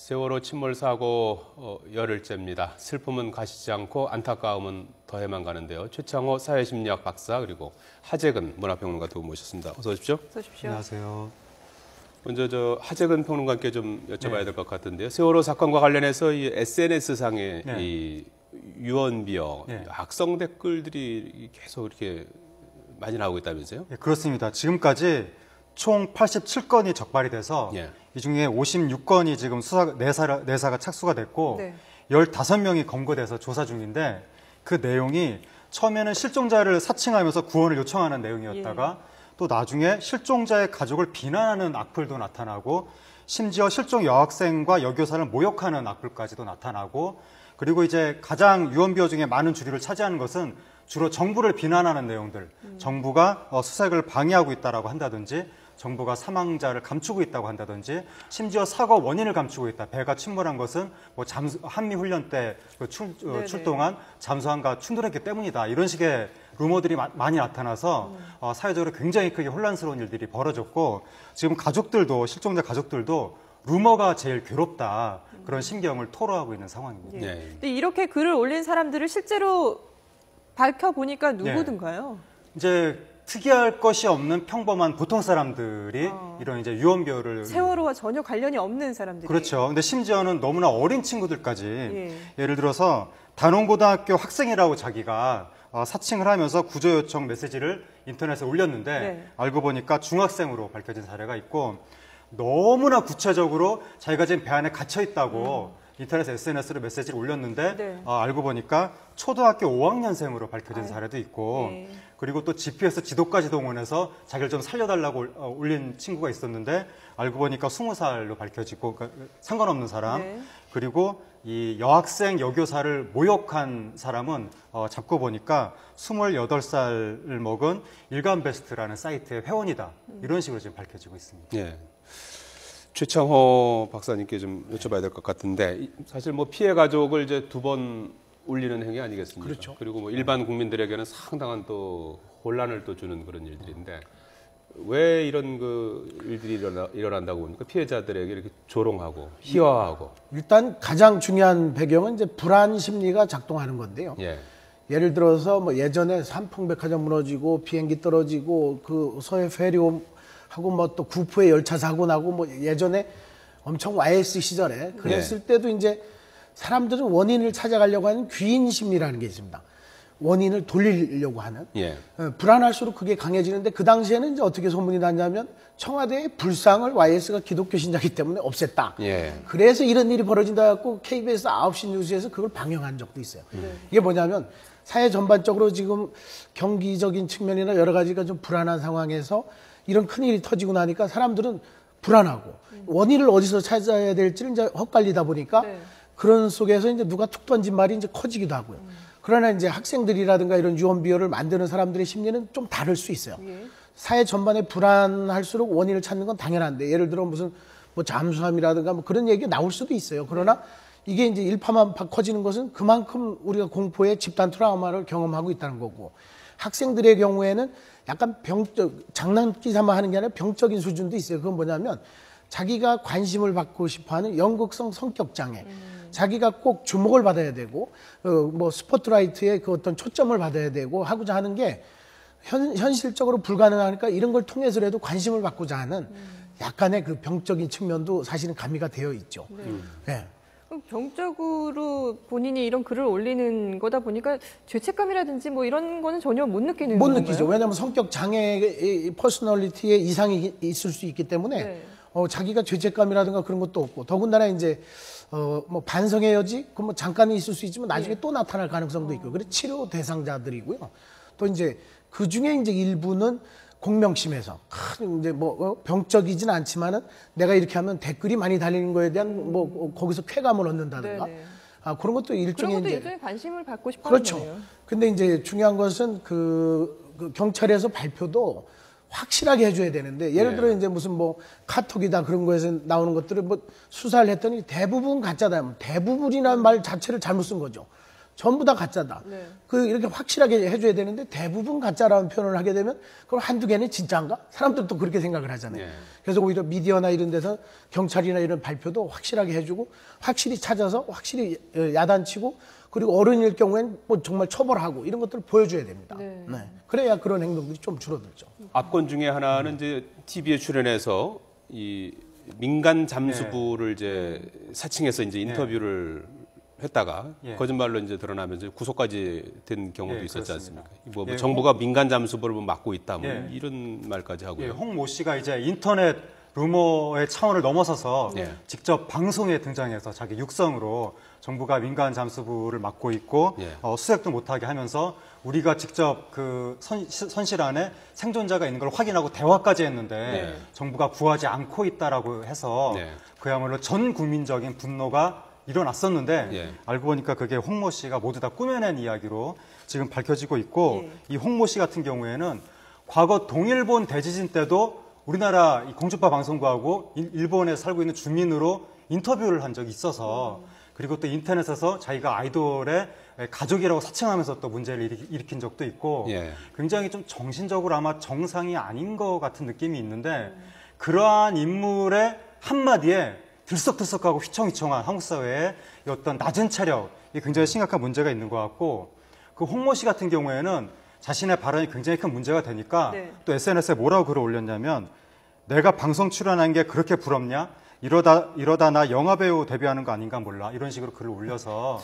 세월호 침몰 사고 열흘째입니다. 슬픔은 가시지 않고 안타까움은 더해만 가는데요. 최창호 사회심리학 박사 그리고 하재근 문화평론가 두 분 모셨습니다. 어서 오십시오. 어서 오십시오. 안녕하세요. 먼저 하재근 평론가께 좀 여쭤봐야 될 것 같은데요. 세월호 사건과 관련해서 이 SNS 상의 이 유언비어, 악성 댓글들이 계속 이렇게 많이 나오고 있다면서요? 네, 그렇습니다. 지금까지 총 87건이 적발이 돼서 이 중에 56건이 지금 내사가 착수가 됐고 15명이 검거돼서 조사 중인데 그 내용이 처음에는 실종자를 사칭하면서 구원을 요청하는 내용이었다가 또 나중에 실종자의 가족을 비난하는 악플도 나타나고 심지어 실종 여학생과 여교사를 모욕하는 악플까지도 나타나고 그리고 이제 가장 유언비어 중에 많은 주류를 차지하는 것은 주로 정부를 비난하는 내용들, 정부가 수색을 방해하고 있다라고 한다든지 정부가 사망자를 감추고 있다고 한다든지 심지어 사고 원인을 감추고 있다. 배가 침몰한 것은 뭐 한미 훈련 때 출동한 잠수함과 충돌했기 때문이다. 이런 식의 루머들이 많이 나타나서 사회적으로 굉장히 크게 혼란스러운 일들이 벌어졌고 지금 가족들도 실종자 가족들도 루머가 제일 괴롭다. 그런 심경을 토로하고 있는 상황입니다. 근데 이렇게 글을 올린 사람들을 실제로 밝혀보니까 누구든가요? 이제 특이할 것이 없는 평범한 보통 사람들이 이런 이제 유언비어를 세월호와 전혀 관련이 없는 사람들이 그렇죠. 근데 심지어는 너무나 어린 친구들까지 예를 들어서 단원고등학교 학생이라고 자기가 사칭을 하면서 구조 요청 메시지를 인터넷에 올렸는데 알고 보니까 중학생으로 밝혀진 사례가 있고 너무나 구체적으로 자기가 지금 배 안에 갇혀 있다고 인터넷 SNS로 메시지를 올렸는데 알고 보니까 초등학교 5학년생으로 밝혀진 사례도 있고 그리고 또 GPS 지도까지 동원해서 자기를 좀 살려달라고 올린 친구가 있었는데 알고 보니까 20살로 밝혀지고 그러니까 상관없는 사람 그리고 이 여학생 여교사를 모욕한 사람은 잡고 보니까 28살을 먹은 일간베스트라는 사이트의 회원이다. 이런 식으로 지금 밝혀지고 있습니다. 최창호 박사님께 좀 여쭤봐야 될 것 같은데 사실 뭐 피해 가족을 이제 2번 울리는 행위 아니겠습니까? 그렇죠. 그리고 뭐 일반 국민들에게는 상당한 또 혼란을 또 주는 그런 일들인데 왜 이런 그 일들이 일어난다고 봅니까? 피해자들에게 이렇게 조롱하고 희화하고 일단 가장 중요한 배경은 이제 불안 심리가 작동하는 건데요. 예를 들어서 뭐 예전에 삼풍백화점 무너지고 비행기 떨어지고 그 서해 페리오 하고 뭐 또 구포에 열차 사고 나고 뭐 예전에 엄청 YS 시절에 그랬을 때도 이제 사람들은 원인을 찾아가려고 하는 귀인 심리라는 게 있습니다. 원인을 돌리려고 하는 불안할수록 그게 강해지는데 그 당시에는 이제 어떻게 소문이 났냐면 청와대의 불상을 YS가 기독교 신자이기 때문에 없앴다. 그래서 이런 일이 벌어진다 갖고 KBS 9시 뉴스에서 그걸 방영한 적도 있어요. 이게 뭐냐면 사회 전반적으로 지금 경기적인 측면이나 여러 가지가 좀 불안한 상황에서 이런 큰일이 터지고 나니까 사람들은 불안하고 원인을 어디서 찾아야 될지를 이제 헛갈리다 보니까 그런 속에서 이제 누가 툭 던진 말이 이제 커지기도 하고요. 그러나 이제 학생들이라든가 이런 유언비어를 만드는 사람들의 심리는 좀 다를 수 있어요. 사회 전반에 불안할수록 원인을 찾는 건 당연한데 예를 들어 무슨 뭐 잠수함이라든가 뭐 그런 얘기가 나올 수도 있어요. 그러나 이게 이제 일파만파 커지는 것은 그만큼 우리가 공포의 집단 트라우마를 경험하고 있다는 거고 학생들의 경우에는 약간 장난기 삼아 하는 게 아니라 병적인 수준도 있어요. 그건 뭐냐면 자기가 관심을 받고 싶어하는 연극성 성격 장애, 자기가 꼭 주목을 받아야 되고 뭐 스포트라이트의 그 어떤 초점을 받아야 되고 하고자 하는 게 현실적으로 불가능하니까 이런 걸 통해서라도 관심을 받고자 하는 약간의 그 병적인 측면도 사실은 가미가 되어 있죠. 병적으로 본인이 이런 글을 올리는 거다 보니까 죄책감이라든지 뭐 이런 거는 전혀 못 느끼는 못 건가요? 느끼죠. 왜냐하면 성격 장애, 퍼스널리티에 이상이 있을 수 있기 때문에 자기가 죄책감이라든가 그런 것도 없고 더군다나 이제 뭐 반성의 여지, 그 뭐 잠깐은 있을 수 있지만 나중에 또 나타날 가능성도 있고 그래서 치료 대상자들이고요. 또 이제 그 중에 이제 일부는 공명심에서 이제 뭐 병적이진 않지만은 내가 이렇게 하면 댓글이 많이 달리는 거에 대한 뭐 거기서 쾌감을 얻는다든가 그런 것도 일종의 그런 것도 이제 관심을 받고 싶어 그렇죠. 하는 거네요. 근데 이제 중요한 것은 그 경찰에서 발표도 확실하게 해줘야 되는데 예를 들어 이제 무슨 뭐 카톡이다 그런 거에서 나오는 것들을 뭐 수사를 했더니 대부분 가짜다. 대부분이라는 말 자체를 잘못 쓴 거죠. 전부 다 가짜다. 네. 그 이렇게 확실하게 해줘야 되는데 대부분 가짜라는 표현을 하게 되면 그럼 한두 개는 진짜인가? 사람들도 그렇게 생각을 하잖아요. 네. 그래서 오히려 미디어나 이런 데서 경찰이나 이런 발표도 확실하게 해주고 확실히 찾아서 확실히 야단치고 그리고 어른일 경우엔 뭐 정말 처벌하고 이런 것들을 보여줘야 됩니다. 네. 네. 그래야 그런 행동들이 좀 줄어들죠. 압권 중에 하나는 이제 TV에 출연해서 이 민간 잠수부를 이제 사칭해서 이제 인터뷰를 했다가 거짓말로 이제 드러나면서 구속까지 된 경우도 있었지 않습니까? 뭐 정부가 민간 잠수부를 막고 있다, 뭐 이런 말까지 하고요. 홍 모 씨가 이제 인터넷 루머의 차원을 넘어서서 직접 방송에 등장해서 자기 육성으로 정부가 민간 잠수부를 막고 있고 수색도 못하게 하면서 우리가 직접 그 선실 안에 생존자가 있는 걸 확인하고 대화까지 했는데 정부가 구하지 않고 있다라고 해서 그야말로 전 국민적인 분노가 일어났었는데 알고 보니까 그게 홍 모 씨가 모두 다 꾸며낸 이야기로 지금 밝혀지고 있고 이 홍 모 씨 같은 경우에는 과거 동일본 대지진 때도 우리나라 공중파 방송국하고 일본에 살고 있는 주민으로 인터뷰를 한 적이 있어서 그리고 또 인터넷에서 자기가 아이돌의 가족이라고 사칭하면서 또 문제를 일으킨 적도 있고 굉장히 좀 정신적으로 아마 정상이 아닌 것 같은 느낌이 있는데 그러한 인물의 한마디에 들썩들썩하고 휘청휘청한 한국 사회의 어떤 낮은 체력이 굉장히 심각한 문제가 있는 것 같고 그 홍 모 씨 같은 경우에는 자신의 발언이 굉장히 큰 문제가 되니까 또 SNS에 뭐라고 글을 올렸냐면 내가 방송 출연한 게 그렇게 부럽냐? 이러다 나 영화배우 데뷔하는 거 아닌가 몰라. 이런 식으로 글을 올려서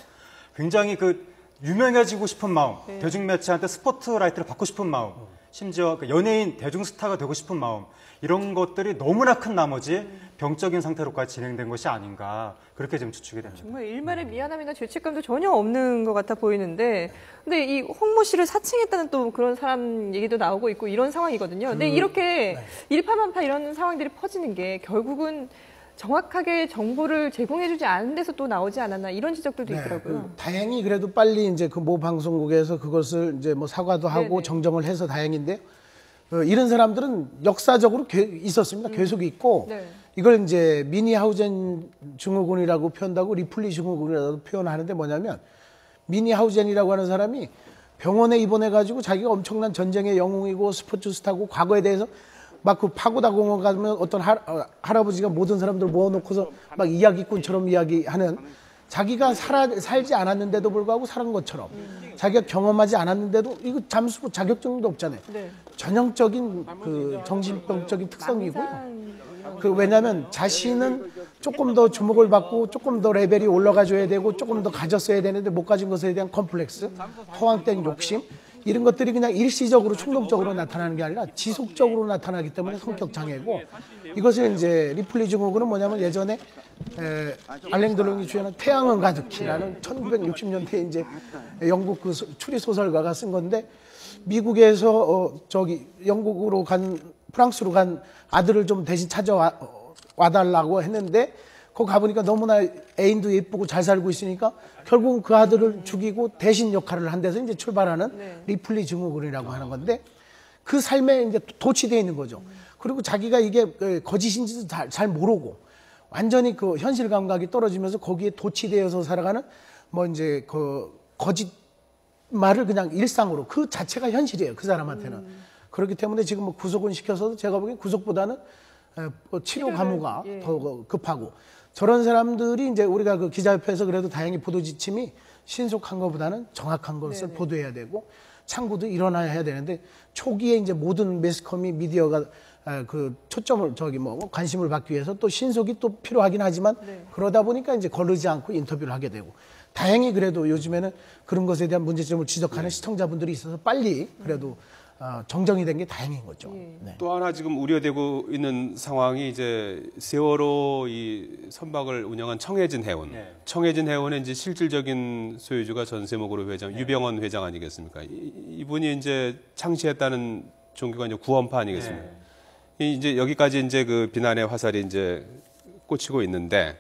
굉장히 그 유명해지고 싶은 마음, 대중매체한테 스포트라이트를 받고 싶은 마음, 심지어 그 연예인 대중스타가 되고 싶은 마음 이런 것들이 너무나 큰 나머지 병적인 상태로까지 진행된 것이 아닌가 그렇게 지금 추측이 됩니다. 정말 일말의 미안함이나 죄책감도 전혀 없는 것 같아 보이는데 근데 이 홍 모 씨를 사칭했다는 또 그런 사람 얘기도 나오고 있고 이런 상황이거든요. 근데 이렇게 일파만파 이런 상황들이 퍼지는 게 결국은 정확하게 정보를 제공해주지 않은 데서 또 나오지 않았나 이런 지적들도 있더라고요. 다행히 그래도 빨리 이제 그 모 방송국에서 그것을 이제 뭐 사과도 하고 정정을 해서 다행인데 이런 사람들은 역사적으로 있었습니다. 계속 있고 이걸 이제 미니하우젠 증후군이라고 표현하고 리플리 증후군이라고 표현하는데 뭐냐면 미니하우젠이라고 하는 사람이 병원에 입원해가지고 자기가 엄청난 전쟁의 영웅이고 스포츠 스타고 과거에 대해서 막 그 파고다 공원 가면 어떤 할아버지가 모든 사람들 모아놓고서 막 이야기꾼처럼 이야기하는 자기가 살지 않았는데도 불구하고 살은 것처럼 자기가 경험하지 않았는데도 이거 잠수부 자격증도 없잖아요. 전형적인 그 정신병적인 특성이고요. 그 왜냐하면 자신은 조금 더 주목을 받고 조금 더 레벨이 올라가줘야 되고 조금 더 가졌어야 되는데 못 가진 것에 대한 컴플렉스, 허황된 욕심 이런 것들이 그냥 일시적으로 충동적으로 나타나는 게 아니라 지속적으로 나타나기 때문에 성격 장애고 이것을 이제 리플리 증후군은 뭐냐면 예전에 알랭 드롱이 주연한 태양은 가득히라는 1960년대에 이제 영국 그 추리 소설가가 쓴 건데 미국에서 영국으로 프랑스로 간 아들을 좀 대신 찾아와달라고 했는데 거기 가보니까 너무나 애인도 예쁘고 잘 살고 있으니까 결국은 그 아들을 죽이고 대신 역할을 한 데서 이제 출발하는 리플리 증후군이라고 하는 건데 그 삶에 이제 도취되어 있는 거죠. 그리고 자기가 이게 거짓인지도 잘 모르고 완전히 그 현실 감각이 떨어지면서 거기에 도취되어서 살아가는 뭐 이제 그 거짓말을 그냥 일상으로 그 자체가 현실이에요. 그 사람한테는. 그렇기 때문에 지금 뭐 구속은 시켜서도 제가 보기엔 구속보다는 치료 감호가 더 급하고 저런 사람들이 이제 우리가 그 기자협회에서 그래도 다행히 보도 지침이 신속한 것보다는 정확한 것을 보도해야 되고 창구도 일어나야 해야 되는데 초기에 이제 모든 매스컴이 미디어가 그 초점을 관심을 받기 위해서 또 신속이 또 필요하긴 하지만 그러다 보니까 이제 거르지 않고 인터뷰를 하게 되고 다행히 그래도 요즘에는 그런 것에 대한 문제점을 지적하는 시청자분들이 있어서 빨리 그래도 정정이 된 게 다행인 거죠. 또 하나 지금 우려되고 있는 상황이 이제 세월호 이 선박을 운영한 청해진 해운. 청해진 해운의 이제 실질적인 소유주가 전세목으로 회장 유병헌 회장 아니겠습니까? 이분이 이제 창시했다는 종교가 이제 구원파 아니겠습니까? 이제 여기까지 이제 그 비난의 화살이 이제 꽂히고 있는데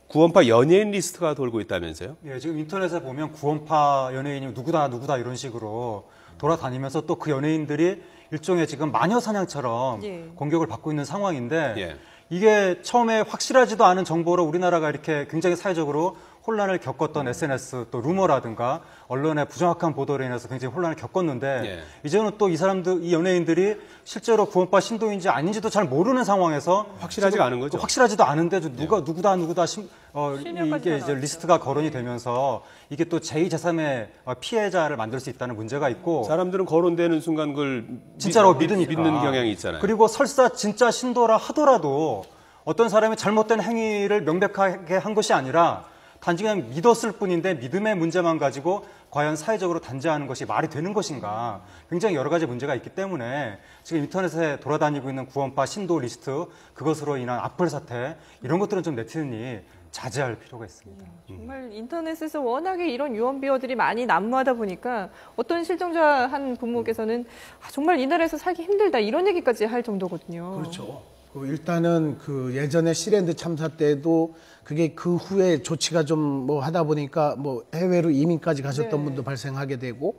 구원파 연예인 리스트가 돌고 있다면서요? 지금 인터넷에 보면 구원파 연예인이 누구다 이런 식으로 돌아다니면서 또 그 연예인들이 일종의 지금 마녀 사냥처럼 공격을 받고 있는 상황인데 이게 처음에 확실하지도 않은 정보로 우리나라가 이렇게 굉장히 사회적으로 혼란을 겪었던 SNS 또 루머라든가 언론의 부정확한 보도로 인해서 굉장히 혼란을 겪었는데 이제는 또 이 사람들, 이 연예인들이 실제로 구원파 신도인지 아닌지도 잘 모르는 상황에서 확실하지가 않은 거죠. 확실하지도 않은데 누구다 이게 이제 리스트가 거론이 되면서 이게 또 제2, 제3의 피해자를 만들 수 있다는 문제가 있고 사람들은 거론되는 순간 그걸 진짜로 믿는 경향이 있잖아요. 그리고 설사 진짜 신도라 하더라도 어떤 사람이 잘못된 행위를 명백하게 한 것이 아니라 단지 그냥 믿었을 뿐인데 믿음의 문제만 가지고 과연 사회적으로 단죄하는 것이 말이 되는 것인가. 굉장히 여러 가지 문제가 있기 때문에 지금 인터넷에 돌아다니고 있는 구원파 신도 리스트, 그것으로 인한 악플 사태, 이런 것들은 좀 네티즌이 자제할 필요가 있습니다. 정말 인터넷에서 워낙에 이런 유언비어들이 많이 난무하다 보니까 어떤 실종자 한 부모께서는 정말 이 나라에서 살기 힘들다 이런 얘기까지 할 정도거든요. 그렇죠. 일단은 그 예전에 시랜드 참사 때도 그게 그 후에 조치가 좀 뭐 하다 보니까 뭐 해외로 이민까지 가셨던 분도 발생하게 되고,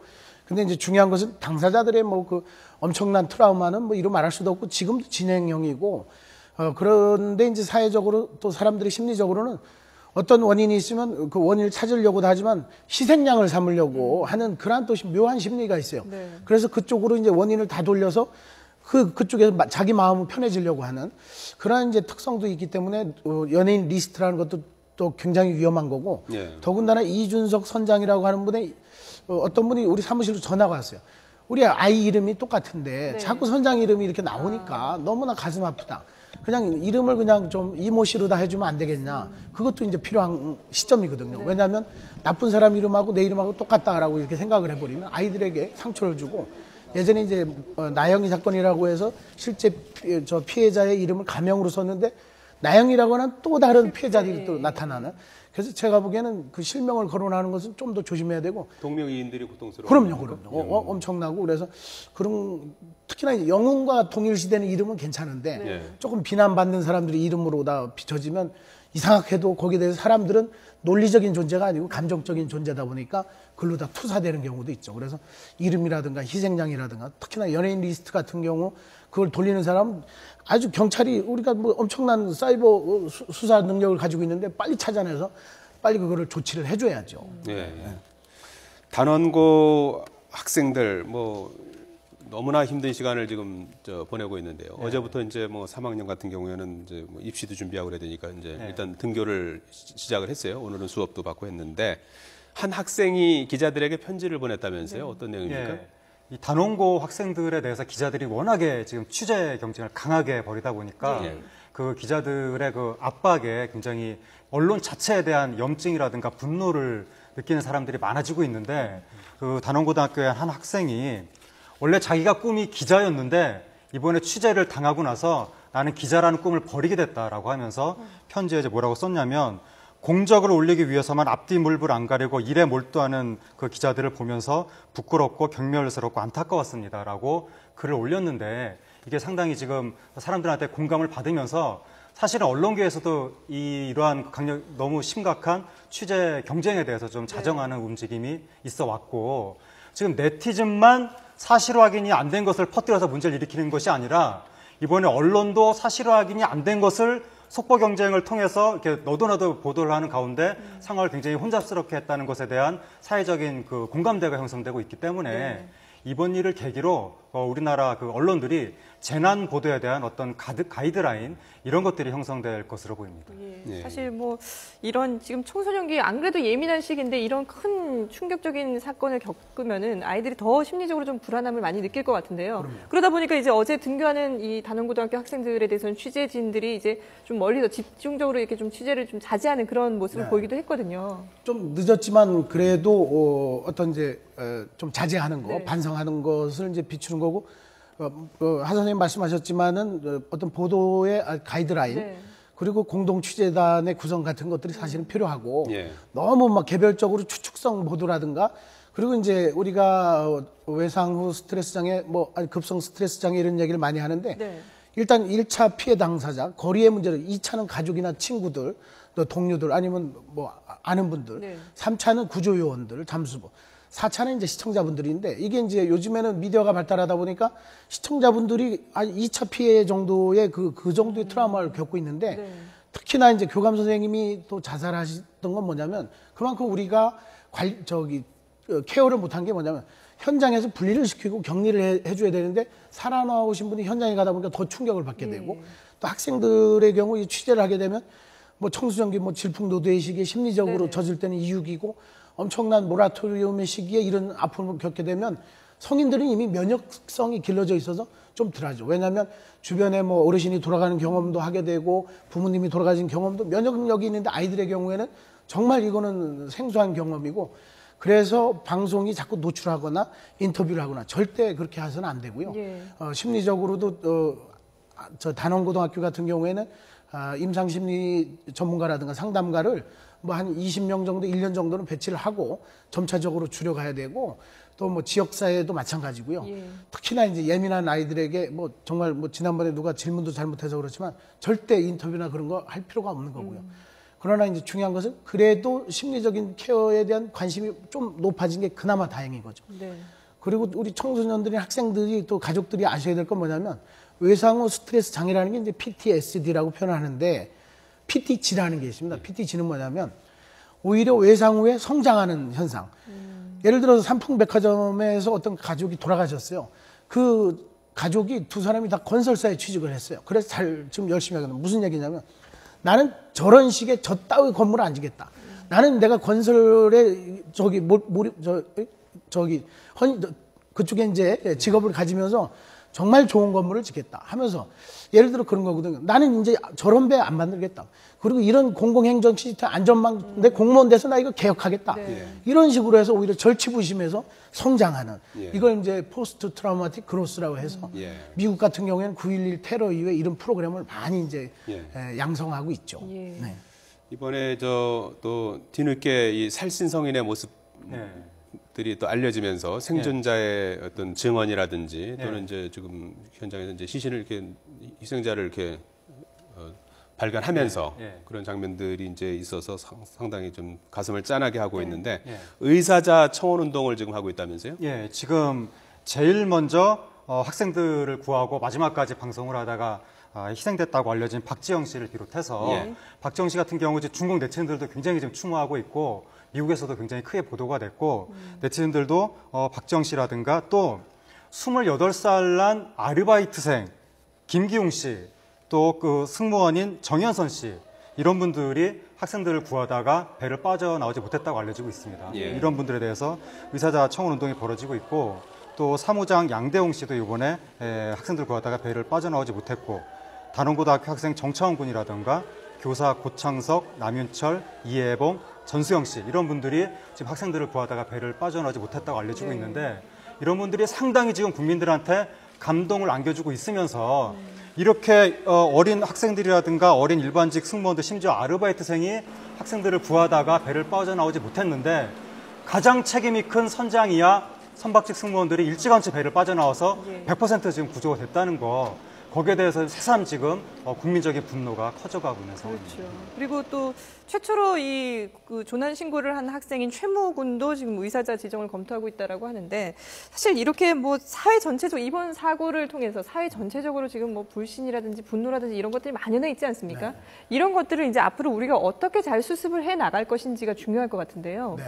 근데 이제 중요한 것은 당사자들의 뭐 그 엄청난 트라우마는 뭐 이루 말할 수도 없고 지금도 진행형이고, 그런데 이제 사회적으로 또 사람들이 심리적으로는 어떤 원인이 있으면 그 원인을 찾으려고도 하지만 희생양을 삼으려고 하는 그러한 또 묘한 심리가 있어요. 그래서 그쪽으로 이제 원인을 다 돌려서 그쪽에서 자기 마음을 편해지려고 하는 그런 이제 특성도 있기 때문에 연예인 리스트라는 것도 또 굉장히 위험한 거고, 더군다나 이준석 선장이라고 하는 분의 어떤 분이 우리 사무실로 전화가 왔어요. 우리 아이 이름이 똑같은데 자꾸 선장 이름이 이렇게 나오니까 너무나 가슴 아프다. 그냥 이름을 그냥 좀 이모 씨로 다 해주면 안 되겠냐. 그것도 이제 필요한 시점이거든요. 왜냐하면 나쁜 사람 이름하고 내 이름하고 똑같다라고 이렇게 생각을 해버리면 아이들에게 상처를 주고, 예전에 이제 나영이 사건이라고 해서 실제 피해자의 이름을 가명으로 썼는데 나영이라고 하는 또 다른 피해자들이 또 나타나는. 그래서 제가 보기에는 그 실명을 거론하는 것은 좀 더 조심해야 되고. 동명이인들이 고통스러워. 그럼요. 엄청나고. 그래서 그런 특히나 영웅과 동일시되는 이름은 괜찮은데 조금 비난받는 사람들이 이름으로 다 비춰지면 이상하게도 거기에 대해서 사람들은 논리적인 존재가 아니고 감정적인 존재다 보니까 글로 다 투사되는 경우도 있죠. 그래서 이름이라든가 희생양이라든가 특히나 연예인 리스트 같은 경우 그걸 돌리는 사람 아주 경찰이 우리가 뭐 엄청난 사이버 수사 능력을 가지고 있는데 빨리 찾아내서 빨리 그거를 조치를 해줘야죠. 단원고 학생들 뭐 너무나 힘든 시간을 지금 보내고 있는데요. 어제부터 이제 뭐 3학년 같은 경우에는 이제 뭐 입시도 준비하고 그래야 되니까 이제 일단 등교를 시작을 했어요. 오늘은 수업도 받고 했는데 한 학생이 기자들에게 편지를 보냈다면서요. 어떤 내용입니까? 이 단원고 학생들에 대해서 기자들이 워낙에 지금 취재 경쟁을 강하게 벌이다 보니까 그 기자들의 그 압박에 굉장히 언론 자체에 대한 염증이라든가 분노를 느끼는 사람들이 많아지고 있는데, 그 단원고등학교의 한 학생이 원래 자기가 꿈이 기자였는데 이번에 취재를 당하고 나서 나는 기자라는 꿈을 버리게 됐다라고 하면서 편지에 이제 뭐라고 썼냐면, 공적을 올리기 위해서만 앞뒤 물불 안 가리고 일에 몰두하는 그 기자들을 보면서 부끄럽고 경멸스럽고 안타까웠습니다라고 글을 올렸는데, 이게 상당히 지금 사람들한테 공감을 받으면서 사실은 언론계에서도 이러한 너무 심각한 취재 경쟁에 대해서 좀 자정하는 움직임이 있어 왔고, 지금 네티즌만 사실 확인이 안 된 것을 퍼뜨려서 문제를 일으키는 것이 아니라 이번에 언론도 사실 확인이 안 된 것을 속보 경쟁을 통해서 이렇게 너도나도 보도를 하는 가운데 상황을 굉장히 혼잡스럽게 했다는 것에 대한 사회적인 그 공감대가 형성되고 있기 때문에 이번 일을 계기로 우리나라 그 언론들이 재난 보도에 대한 어떤 가이드라인 이런 것들이 형성될 것으로 보입니다. 사실 뭐 이런 지금 청소년기 안 그래도 예민한 시기인데 이런 큰 충격적인 사건을 겪으면은 아이들이 더 심리적으로 좀 불안함을 많이 느낄 것 같은데요. 그러다 보니까 이제 어제 등교하는 이 단원고등학교 학생들에 대해서는 취재진들이 이제 좀 멀리서 집중적으로 이렇게 좀 취재를 좀 자제하는 그런 모습을 보이기도 했거든요. 좀 늦었지만 그래도 어떤 이제 좀 자제하는 거, 반성하는 것을 이제 비추는 거고. 하 선생님 말씀하셨지만은 어떤 보도의 가이드라인 그리고 공동 취재단의 구성 같은 것들이 사실은 필요하고 너무 막 개별적으로 추측성 보도라든가 그리고 이제 우리가 외상 후 스트레스 장애 뭐 급성 스트레스 장애 이런 얘기를 많이 하는데 일단 1차 피해 당사자 거리의 문제를 2차는 가족이나 친구들 또 동료들 아니면 뭐 아는 분들 3차는 구조요원들 잠수부 4차는 이제 시청자분들인데 이게 이제 요즘에는 미디어가 발달하다 보니까 시청자분들이 2차 피해 정도의 그 정도의 트라우마를 겪고 있는데 특히나 이제 교감 선생님이 또 자살하셨던 건 뭐냐면 그만큼 우리가 케어를 못한 게 뭐냐면 현장에서 분리를 시키고 격리를 해줘야 되는데 살아나오신 분이 현장에 가다 보니까 더 충격을 받게 되고 또 학생들의 경우 이 취재를 하게 되면 뭐 청소년기 뭐 질풍노도의 시기에 심리적으로 젖을 때는 이육이고 엄청난 모라토리움의 시기에 이런 아픔을 겪게 되면 성인들은 이미 면역성이 길러져 있어서 좀 덜하죠. 왜냐하면 주변에 뭐 어르신이 돌아가는 경험도 하게 되고 부모님이 돌아가신 경험도 면역력이 있는데 아이들의 경우에는 정말 이거는 생소한 경험이고 그래서 방송이 자꾸 노출하거나 인터뷰를 하거나 절대 그렇게 해서는 안 되고요. 심리적으로도 저 단원고등학교 같은 경우에는 임상심리 전문가라든가 상담가를 뭐 한 20명 정도, 1년 정도는 배치를 하고 점차적으로 줄여가야 되고 또 뭐 지역사회도 마찬가지고요. 특히나 이제 예민한 아이들에게 뭐 정말 뭐 지난번에 누가 질문도 잘못해서 그렇지만 절대 인터뷰나 그런 거 할 필요가 없는 거고요. 그러나 이제 중요한 것은 그래도 심리적인 케어에 대한 관심이 좀 높아진 게 그나마 다행인 거죠. 그리고 우리 청소년들이 학생들이 또 가족들이 아셔야 될 건 뭐냐면 외상후 스트레스 장애라는 게 이제 PTSD라고 표현하는데 PTG라는 게 있습니다. PTG는 뭐냐면 오히려 외상 후에 성장하는 현상. 예를 들어서 삼풍백화점에서 어떤 가족이 돌아가셨어요. 그 가족이 두 사람이 다 건설사에 취직을 했어요. 그래서 지금 열심히 하거든요. 무슨 얘기냐면 나는 저런 식의 저 따위 건물을 안 지겠다. 나는 내가 건설에 그쪽에 이제 직업을 가지면서 정말 좋은 건물을 짓겠다 하면서 예를 들어 그런 거거든요. 나는 이제 저런 배 안 만들겠다. 그리고 이런 공공행정 시스템 안전망 내 공무원 돼서 나 이거 개혁하겠다. 이런 식으로 해서 오히려 절치부심해서 성장하는 이걸 이제 포스트 트라우마틱 그로스라고 해서 미국 같은 경우에는 9.11 테러 이후에 이런 프로그램을 많이 이제 양성하고 있죠. 네. 이번에 또 뒤늦게 이 살신성인의 모습 들이 또 알려지면서 생존자의 어떤 증언이라든지 또는 이제 지금 현장에서 이제 시신을 이렇게 희생자를 이렇게 발견하면서 그런 장면들이 이제 있어서 상당히 좀 가슴을 짠하게 하고 있는데 의사자 청원 운동을 지금 하고 있다면서요? 예, 지금 제일 먼저 학생들을 구하고 마지막까지 방송을 하다가 희생됐다고 알려진 박지영 씨를 비롯해서 박지영 씨 같은 경우 이제 중국 네티즌들도 굉장히 지금 추모하고 있고 미국에서도 굉장히 크게 보도가 됐고 네티즌들도 박지영 씨라든가 또 28살 난 아르바이트생 김기웅 씨 또 그 승무원인 정현선 씨 이런 분들이 학생들을 구하다가 배를 빠져나오지 못했다고 알려지고 있습니다. 이런 분들에 대해서 의사자 청원 운동이 벌어지고 있고 또 사무장 양대홍 씨도 이번에 학생들 구하다가 배를 빠져나오지 못했고 단원고등학교 학생 정차원 군이라든가 교사 고창석, 남윤철, 이혜봉, 전수영 씨 이런 분들이 지금 학생들을 구하다가 배를 빠져나오지 못했다고 알려지고 있는데 이런 분들이 상당히 지금 국민들한테 감동을 안겨주고 있으면서 이렇게 어린 학생들이라든가 어린 일반직 승무원들 심지어 아르바이트생이 학생들을 구하다가 배를 빠져나오지 못했는데 가장 책임이 큰 선장이야 선박직 승무원들이 일찌감치 배를 빠져나와서 100% 지금 구조가 됐다는 거 거기에 대해서 새삼 지금 국민적인 분노가 커져가고 있는 상황입니다. 그렇죠. 그리고 또 최초로 그 조난 신고를 한 학생인 최모 군도 지금 의사자 지정을 검토하고 있다라고 하는데 사실 이렇게 뭐 사회 전체적으로 이번 사고를 통해서 사회 전체적으로 지금 뭐 불신이라든지 분노라든지 이런 것들이 만연해 있지 않습니까? 이런 것들을 이제 앞으로 우리가 어떻게 잘 수습을 해 나갈 것인지가 중요할 것 같은데요.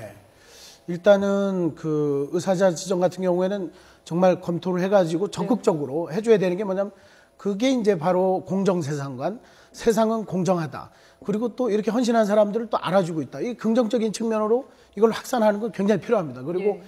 일단은 그 의사자 지정 같은 경우에는 정말 검토를 해가지고 적극적으로 해줘야 되는 게 뭐냐면 그게 이제 바로 공정세상관, 세상은 공정하다. 그리고 또 이렇게 헌신한 사람들을 또 알아주고 있다. 이 긍정적인 측면으로 이걸 확산하는 건 굉장히 필요합니다. 그리고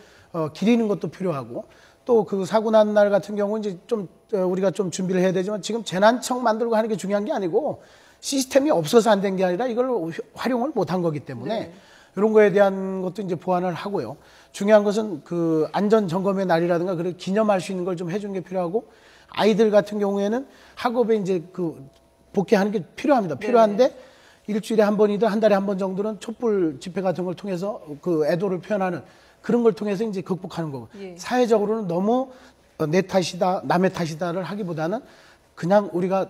기리는 것도 필요하고 또 그 사고 난 날 같은 경우는 이제 좀 우리가 좀 준비를 해야 되지만 지금 재난청 만들고 하는 게 중요한 게 아니고 시스템이 없어서 안 된 게 아니라 이걸 활용을 못한 거기 때문에 이런 거에 대한 것도 이제 보완을 하고요. 중요한 것은 그 안전 점검의 날이라든가 그걸 기념할 수 있는 걸 좀 해주는 게 필요하고 아이들 같은 경우에는 학업에 이제 그 복귀하는 게 필요합니다. 필요한데 일주일에 한 번이든 한 달에 한 번 정도는 촛불 집회 같은 걸 통해서 그 애도를 표현하는 그런 걸 통해서 이제 극복하는 거고 사회적으로는 너무 내 탓이다, 남의 탓이다를 하기보다는 그냥 우리가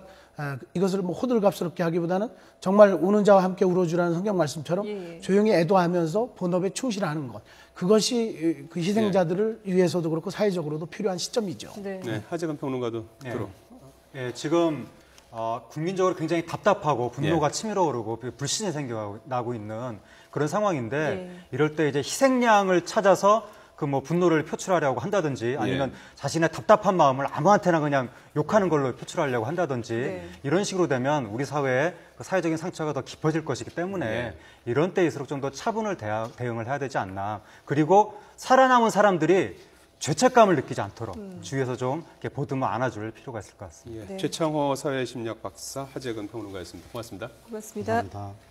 이것을 뭐 호들갑스럽게 하기보다는 정말 우는 자와 함께 울어주라는 성경 말씀처럼 조용히 애도하면서 본업에 충실하는 것. 그것이 그 희생자들을 위해서도 그렇고 사회적으로도 필요한 시점이죠. 하재근 평론가도 들어. 지금 국민적으로 굉장히 답답하고 분노가 치밀어 오르고 불신이 생겨나고 있는 그런 상황인데 이럴 때 이제 희생양을 찾아서 그 뭐 분노를 표출하려고 한다든지 아니면 자신의 답답한 마음을 아무한테나 그냥 욕하는 걸로 표출하려고 한다든지 이런 식으로 되면 우리 사회에 그 사회적인 상처가 더 깊어질 것이기 때문에 이런 때일수록 좀 더 차분을 대응을 해야 되지 않나. 그리고 살아남은 사람들이 죄책감을 느끼지 않도록 주위에서 좀 이렇게 보듬어 안아줄 필요가 있을 것 같습니다. 최창호 사회심리학 박사, 하재근 평론가였습니다. 고맙습니다. 고맙습니다. 감사합니다.